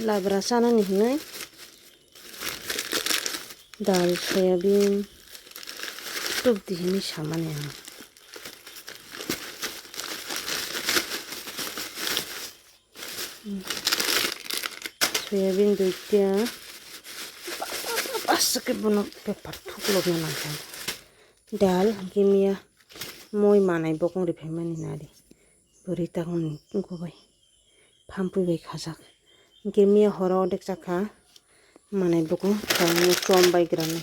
Labra sana nih nih. Dal soyabin. Tuh di sini sama nih. Soyabin duitnya. Pas ke bunok pepar tuh lognya nangkan. Dal kimia. Moi manai bokong di pemani nari. Berita kon gue. Pampu baik khazak. Kimia horo dek cakha. Manai bokong kamu combai grane.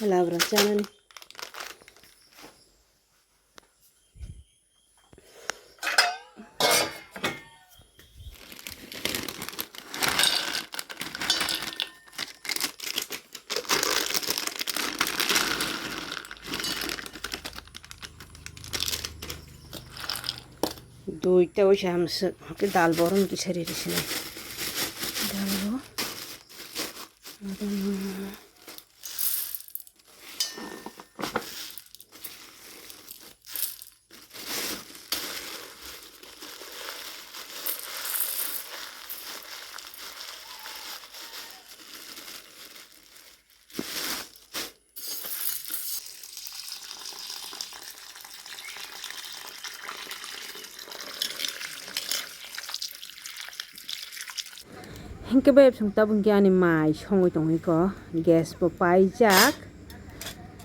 Labra sana nih. Duitnya wis hamsek ke dal boron ki sari di sini. Dal bo. Hingke beb sung tabung ki ani mai songoi tongi ko gas bo paijak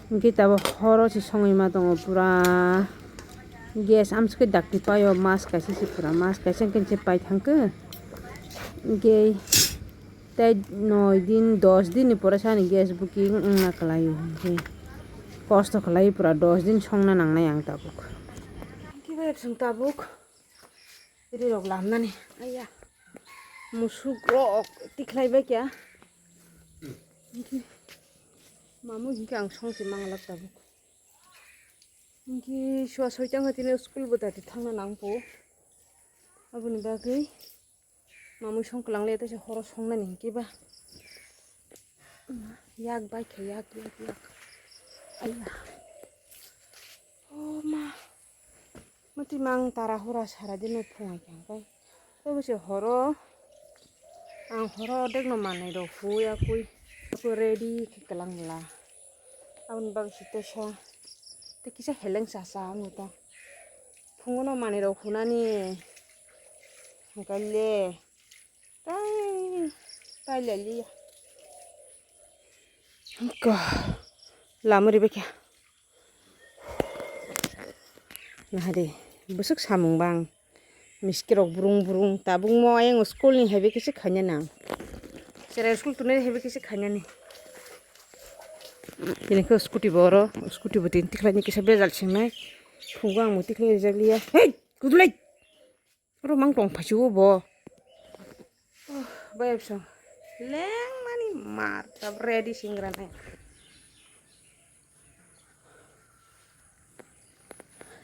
hingke tabo horo si songoi ma tongo pura gas amske dakti payo mas kaisi si pura mas kaisi kenche pai thangke hingke tai 9 din 10 din ni pora sani gas booking na kalayo hingke kosto kalayo pura 10 din songna nangnai ang tabuk hingke beb sung tabuk iri rok lamna ni aya musuk rok tiklai ba kya mamu hingke ang songsi mangalak tabuk hingke swa soitang hatine school bo tati thangna nangpo aboni bagui mamu songklang le tase horo songna ni hingke ba yak bai kha yak aya oh ma mati mang tara hora sara din phongai kyang kai tobose horo ang horo dek no manai ro fuya kui aku ready ke kelang la abon bag sitesha te kisa heleng sasa muta phungono manai ro khunani ngalle tai lali ko lamuri bekya nahade busuk samung bang miskirok burung tabung mo ayang school ni hebe kisi khanya nang sera school tune hebe kisi khanya ni ini ko scooty boro scooty botin tikla ni kisa bezal chingnai fugang muti kle jaglia hey kudulai ro mang tong phachu bo bayab so leng mani mar tab ready singran ay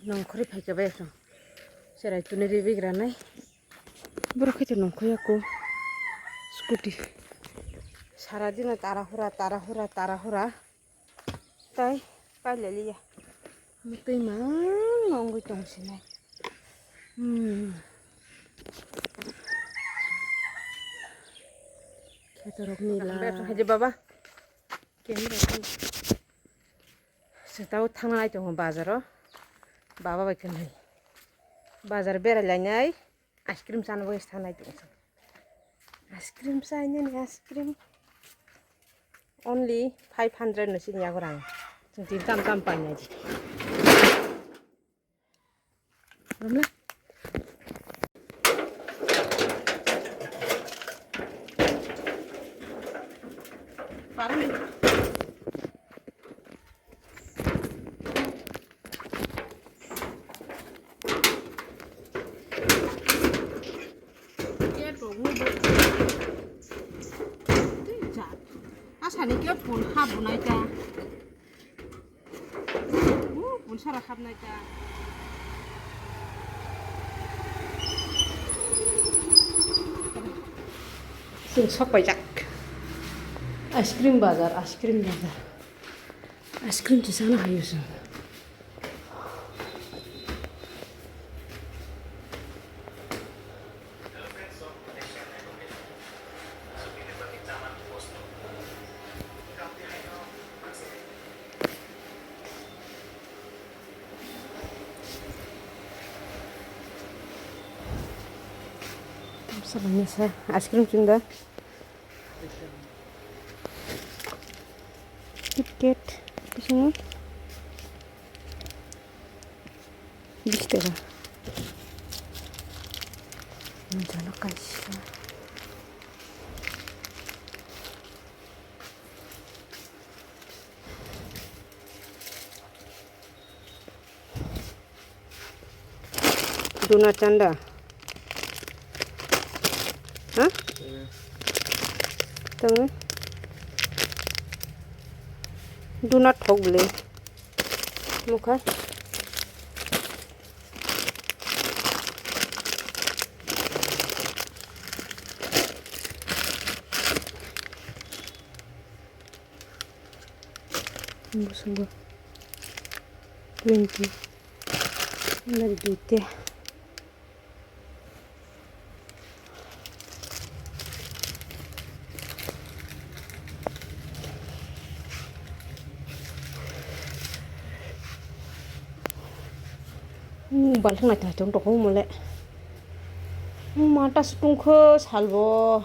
nong khori phaika bayab so serai tune rebi granai borok khete nongkhoi aku scooty sara din tara hora tai paleli ya mutui mang nongoi tongsinai ketorok nila haje baba kemira setau thangnai tong bazaro baba baikan hai bazar berai lainai ice cream sana bo thangnai tong ice cream saine ni ice cream only 500 nasin ya gorang sing tam painai ji ramla Parmita Asani kyo pun hab bunai ta pun sara khab nai ta sing sok pajak ice cream bazar ice cream di sana hayus Salahnya ice cream cinta. KitKat semua. Bisa lah. Menjana aisha. Donat canda. Hah? Tengah. Donat hogle. Muka. Sungguh 20 dari duitnya. Balik na tajong to mo le. Mata setungke salvo.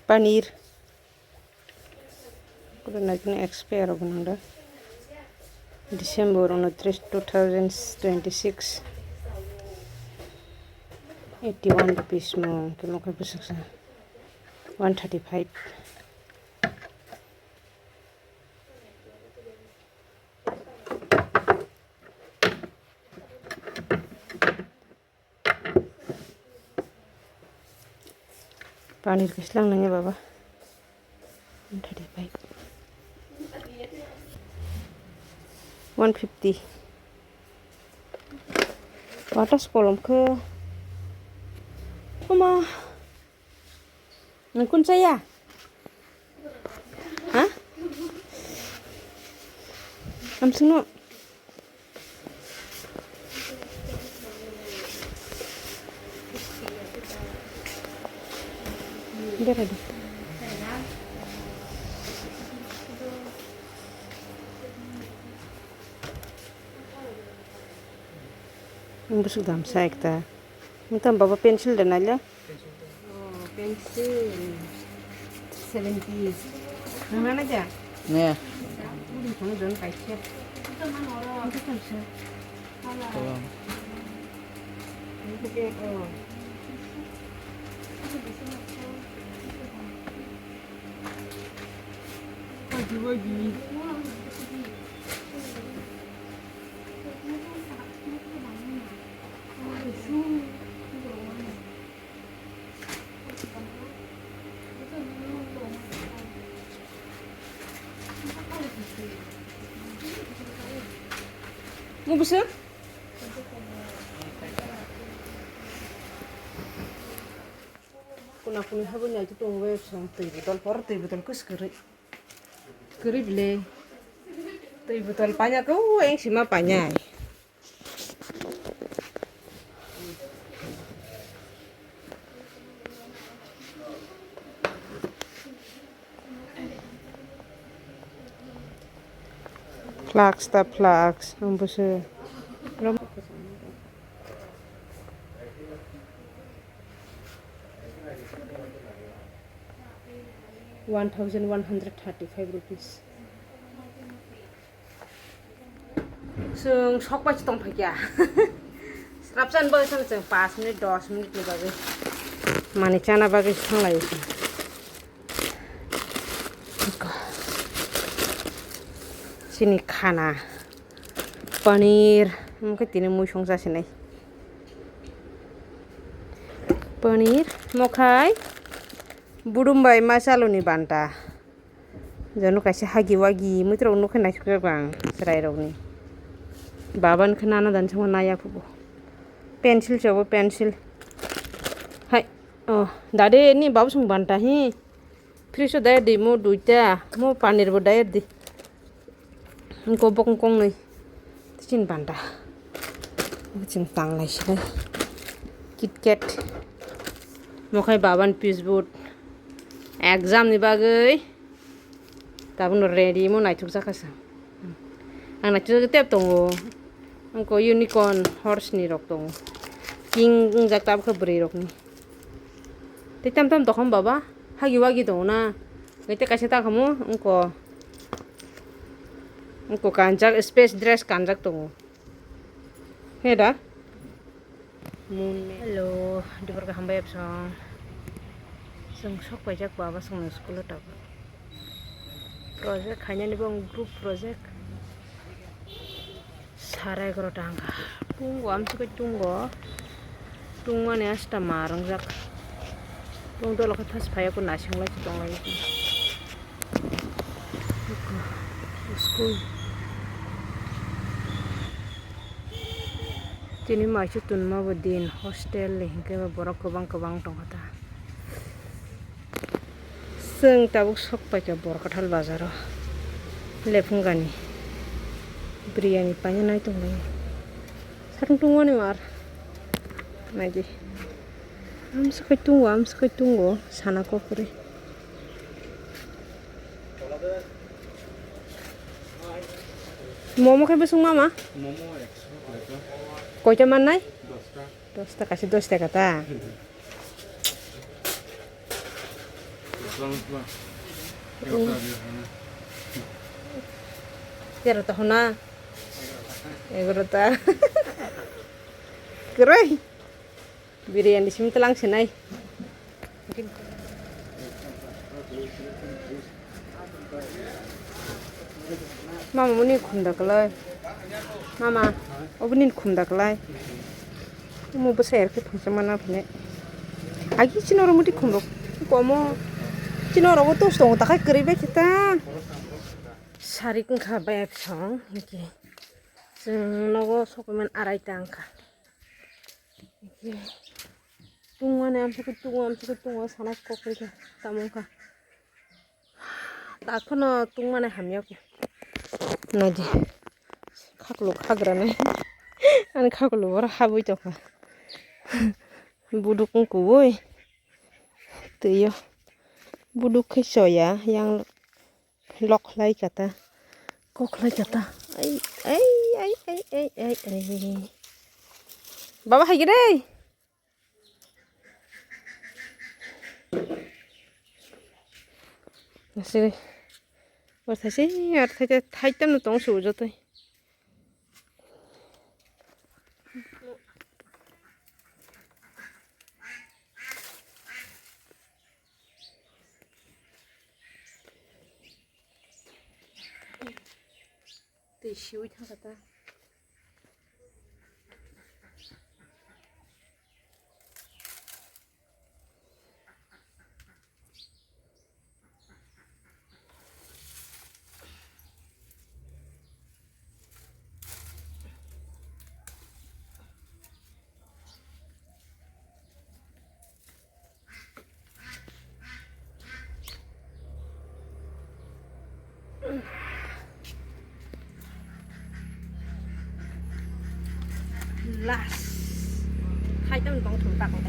Paneer. Kuda naiknya expire gunanda. December 2026. 81 rupees mo kilo ka busuk sa 135. Paneer kislang nanya baba 135 150 watas kolom ke Mama, ngikut saya? Hah? Langsung no. Biar ada. Ini busuk dam saya kita. Minta bawa pensil dan aja. Oh, pensil 70. Mana aja? Nih. Udah kamu jangan pakai. Itu mana orang? Itu kan sih. Tolong. Itu kayak oh. Pagi-pagi. Mau besar? Kuna habun aja tuh gue sampai betul kus keri beli betul banyak kau yang sima banyak. Flags, ambus. 1,135 rupees. So, sok baca tong pakai. Serapsan bagus kan, 5 menit, 10 menit ni bagus. Mana cana bagus sangat itu. Sini khana, paneer, mungkin tini musong sa sini. Paneer, mau khai? Budumbai masalo ni banta. Jangan kasih hagi-wagi, mitra unu kena juga bang, serai roni. Baban kena dan semua naya pupu. Pensil coba pensil. Hai, oh, dade ini babu sung banta hi. Friso daya di mau duita, mau paneer bodaya di. Kokborok nih, cin banta. Cin tang lagi sih. KitKat. mokai baban pisbut exam ni bagai tabun ready mo naituk jakasa ang naituk tep tongo angko unicorn horse ni rok tongo king jak tab ke beri rok ni te tam tam tokham baba hagi wagi tongo na ngite kaise ta khamu angko kanjak space dress kanjak tongo heda hello dibor ka hambay apsong song sok pajak baba song school ta project khanya ni bong group project sarai karo tangga tunggu am suka tunggu ne asta marang jak tunggu lo katas phaya ko nasing la chitong la school Tini masih tun mau bedin hostel leh, kayak borok kebang tong kata. Seng tabuk sok pakai borok katal bazar. Lepung gani. Biryani panya naik tong lagi. Sarung tunggu nih mar. Naji. Am sekai tunggu. Sana kok puri. Momo kayak besung mama? Momo kau cuman naik? 10 kasih 10 kata. Tiada tahu na. Egrota. Kerai. Biryani sini telang senai. Mungkin. Mama muni kunda kelai. Mama. Openin khumda kalai mo besar ke thangsamana phne agi chinoro muti khumro komo chinoro go tos tong takai keribe kita sari kung kha ba phsong niki jeng nogo sokomen arai tangka niki tungwane am tungwa sana kokri tamongka takhono tungwane hamya ko naji Khakulu khagrane an Khakulu ora habui toka buduk kuoi tuyo buduk soya yang lok lai kata kok lai kata ai baba hai gede nasi warthasi thaitam tong su jotoi Siwi kata las hai tâm bóng thủng tạc này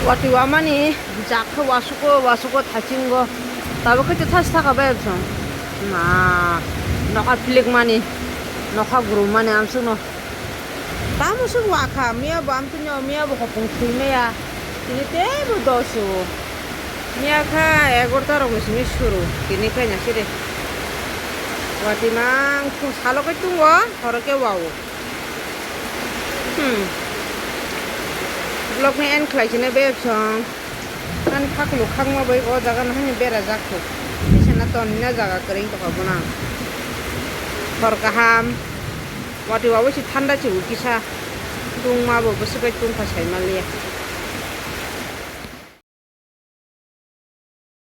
Wati wama ni jakha wasuko thachingo tabo khate thas thaka baebso na nokha filik mani nokha guru mani amsuno tamu su wakha mia bam tunyo mia bo khopung thime ya tini tebo dosu mia kha 11 ro gusmi shuru tini kha nyasire wati mang khu salo ke tungo horoke wawo vlog ni en khlai chine be chong kan Khakulu khangma bai o jaga na hani bera jakho bisana ton na jaga kring to kabuna hor kaham wati wawo si thanda chi ukisa tung ma bo busukai tung ka sai malia